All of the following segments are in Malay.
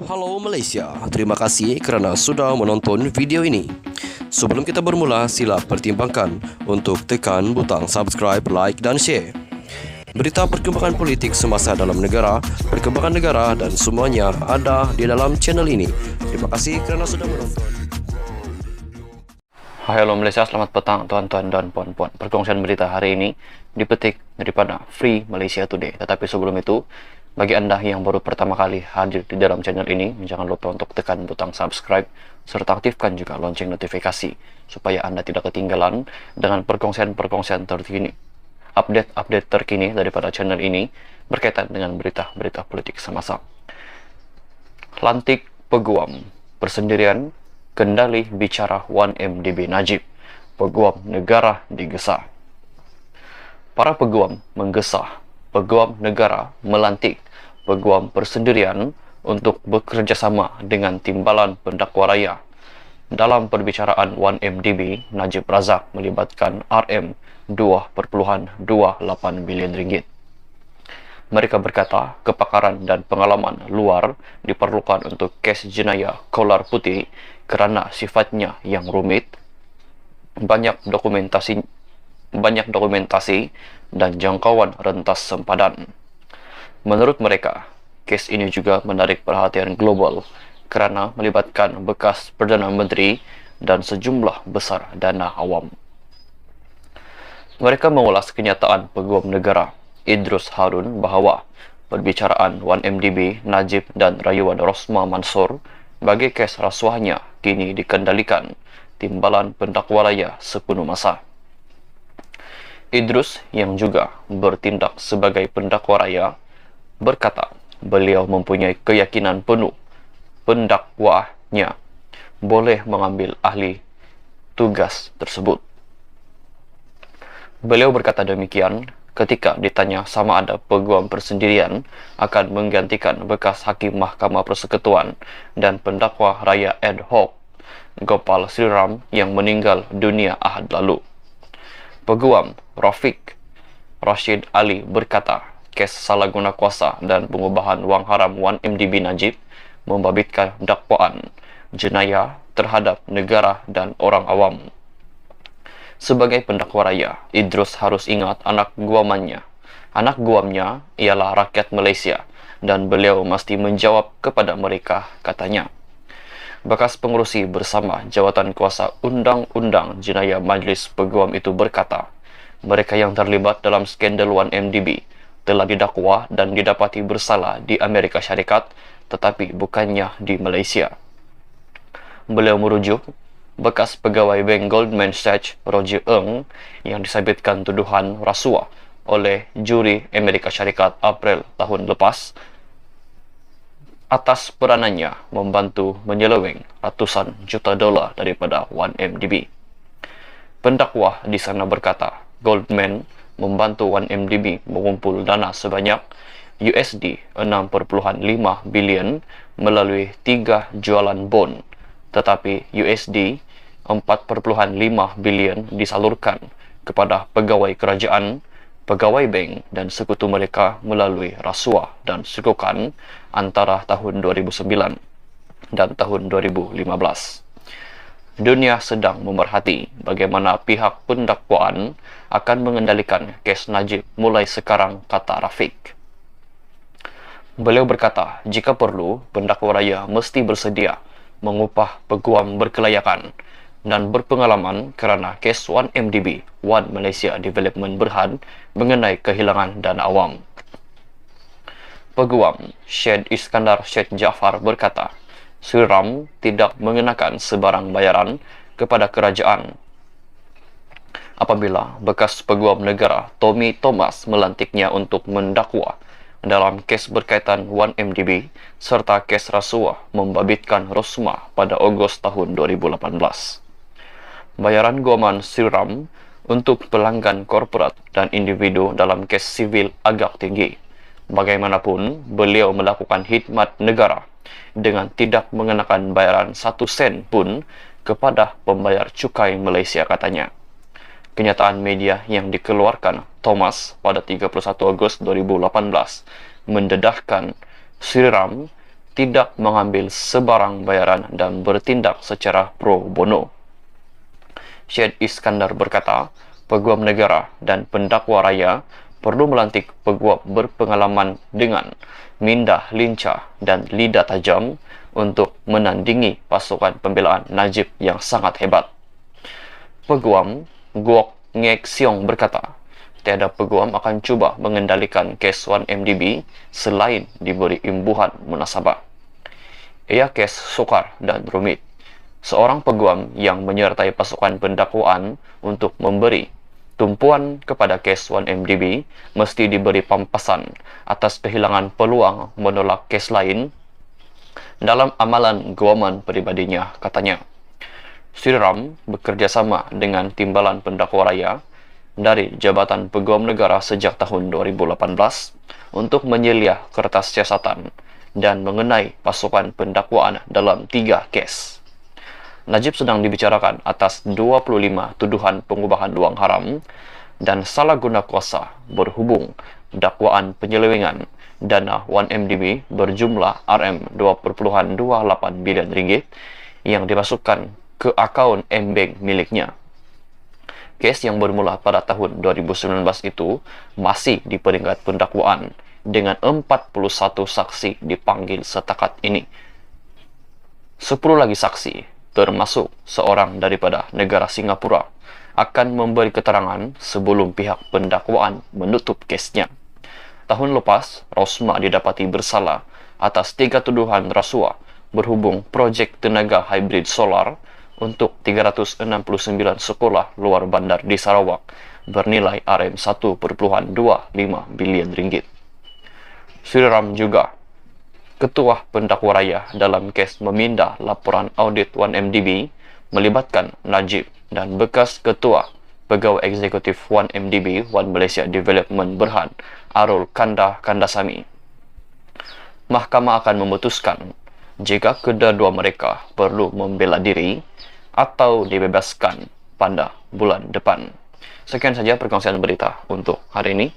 Halo Malaysia, terima kasih kerana sudah menonton video ini. Sebelum kita bermula, sila pertimbangkan untuk tekan butang subscribe, like dan share. Berita perkembangan politik semasa dalam negara, perkembangan negara dan semuanya ada di dalam channel ini. Terima kasih kerana sudah menonton. Hai halo Malaysia, selamat petang tuan-tuan dan puan-puan. Perkongsian berita hari ini dipetik daripada Free Malaysia Today. Tetapi sebelum itu, bagi anda yang baru pertama kali hadir di dalam channel ini, jangan lupa untuk tekan butang subscribe serta aktifkan juga lonceng notifikasi supaya anda tidak ketinggalan dengan perkongsian-perkongsian terkini, update-update terkini daripada channel ini berkaitan dengan berita-berita politik semasa. Lantik peguam persendirian, kendali bicara 1MDB Najib, peguam negara digesa. Para peguam menggesa, peguam negara melantik peguam persendirian untuk bekerjasama dengan timbalan pendakwa raya. Dalam perbicaraan 1MDB, Najib Razak melibatkan RM 2.28 bilion ringgit. Mereka berkata kepakaran dan pengalaman luar diperlukan untuk kes jenayah kolar putih kerana sifatnya yang rumit, banyak dokumentasi dan jangkauan rentas sempadan. Menurut mereka, kes ini juga menarik perhatian global kerana melibatkan bekas Perdana Menteri dan sejumlah besar dana awam. Mereka mengulas kenyataan peguam negara Idrus Harun bahawa perbicaraan 1MDB, Najib dan rayuan Rosma Mansor bagi kes rasuahnya kini dikendalikan timbalan pendakwa raya sepenuh masa. Idrus yang juga bertindak sebagai pendakwa raya berkata beliau mempunyai keyakinan penuh pendakwanya boleh mengambil ahli tugas tersebut. Beliau berkata demikian ketika ditanya sama ada peguam persendirian akan menggantikan bekas Hakim Mahkamah Persekutuan dan pendakwa raya ad hoc Gopal Sriram yang meninggal dunia Ahad lalu. Peguam Rafiq Rashid Ali berkata kes salah guna kuasa dan pengubahan wang haram 1MDB Najib membabitkan dakwaan jenayah terhadap negara dan orang awam. Sebagai pendakwa raya, Idrus harus ingat anak guamannya. Anak guamnya ialah rakyat Malaysia dan beliau mesti menjawab kepada mereka, katanya. Bekas pengurusi bersama Jawatan Kuasa Undang-Undang Jenayah Majlis Peguam itu berkata, mereka yang terlibat dalam skandal 1MDB telah didakwa dan didapati bersalah di Amerika Syarikat, tetapi bukannya di Malaysia. Beliau merujuk bekas pegawai bank Goldman Sachs Roger Ng yang disabitkan tuduhan rasuah oleh juri Amerika Syarikat April tahun lepas atas peranannya membantu menyeleweng ratusan juta dolar daripada 1MDB. Pendakwa di sana berkata Goldman membantu 1MDB mengumpul dana sebanyak USD 6.5 bilion melalui 3 jualan bond, tetapi USD 4.5 bilion disalurkan kepada pegawai kerajaan, pegawai bank dan sekutu mereka melalui rasuah dan sukukan antara tahun 2009 dan tahun 2015. Dunia sedang memerhati bagaimana pihak pendakwaan akan mengendalikan kes Najib mulai sekarang, kata Rafiq. Beliau berkata, jika perlu, pendakwa raya mesti bersedia mengupah peguam berkelayakan dan berpengalaman kerana kes 1MDB, One Malaysia Development Berhad mengenai kehilangan dana awam. Peguam Syed Iskandar Syed Jaafar berkata, Sriram tidak mengenakan sebarang bayaran kepada kerajaan apabila bekas peguam negara Tommy Thomas melantiknya untuk mendakwa dalam kes berkaitan 1MDB serta kes rasuah membabitkan Rosma pada Ogos tahun 2018. Bayaran guaman Sriram untuk pelanggan korporat dan individu dalam kes sivil agak tinggi. Bagaimanapun, beliau melakukan khidmat negara dengan tidak mengenakan bayaran 1 sen pun kepada pembayar cukai Malaysia, katanya. Kenyataan media yang dikeluarkan Thomas pada 31 Ogos 2018 mendedahkan Sriram tidak mengambil sebarang bayaran dan bertindak secara pro bono. Syed Iskandar berkata, peguam negara dan pendakwa raya perlu melantik peguam berpengalaman dengan minda lincah dan lidah tajam untuk menandingi pasukan pembelaan Najib yang sangat hebat. Peguam Guok Ngek Siong berkata, tiada peguam akan cuba mengendalikan kes 1MDB selain diberi imbuhan munasabah. Ia kes sukar dan rumit. Seorang peguam yang menyertai pasukan pendakwaan untuk memberi tumpuan kepada kes 1MDB mesti diberi pampasan atas kehilangan peluang menolak kes lain dalam amalan guaman pribadinya, katanya. Sri Ram bekerjasama dengan Timbalan Pendakwa Raya dari Jabatan Peguam Negara sejak tahun 2018 untuk menyeliah kertas siasatan dan mengenai pasukan pendakwaan dalam 3 kes. Najib sedang dibicarakan atas 25 tuduhan pengubahan uang haram dan salah guna kuasa berhubung dakwaan penyelewengan dana 1MDB berjumlah Rm2.28 bilion ringgit yang dimasukkan ke akaun M-Bank miliknya. Kes yang bermula pada tahun 2019 itu masih di peringkat pendakwaan dengan 41 saksi dipanggil setakat ini. 10 lagi saksi, termasuk seorang daripada negara Singapura, akan memberi keterangan sebelum pihak pendakwaan menutup kesnya. Tahun lepas, Rosma didapati bersalah atas 3 tuduhan rasuah berhubung projek tenaga hybrid solar untuk 369 sekolah luar bandar di Sarawak bernilai Rm1.25 bilion ringgit. Sri Ram juga Ketua Pendakwa Raya dalam kes memindah laporan audit 1MDB melibatkan Najib dan bekas Ketua Pegawai Eksekutif 1MDB One Malaysia Development Berhad Arul Kandasamy. Mahkamah akan memutuskan jika kedua-dua mereka perlu membela diri atau dibebaskan pada bulan depan. Sekian saja perkongsian berita untuk hari ini.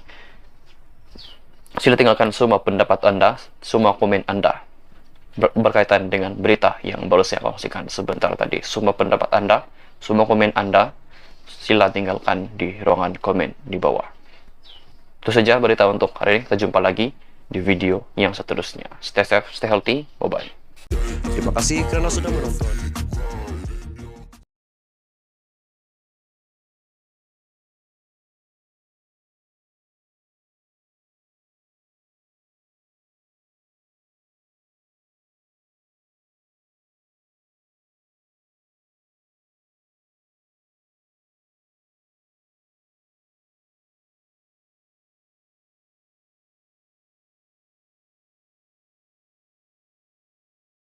Sila tinggalkan semua pendapat Anda, semua komen Anda berkaitan dengan berita yang baru saya kongsikan sebentar tadi. Semua pendapat Anda, semua komen Anda, sila tinggalkan di ruangan komen di bawah. Itu saja berita untuk hari ini. Kita jumpa lagi di video yang seterusnya. Stay safe, stay healthy, bye-bye. Terima kasih kerana sudah menonton.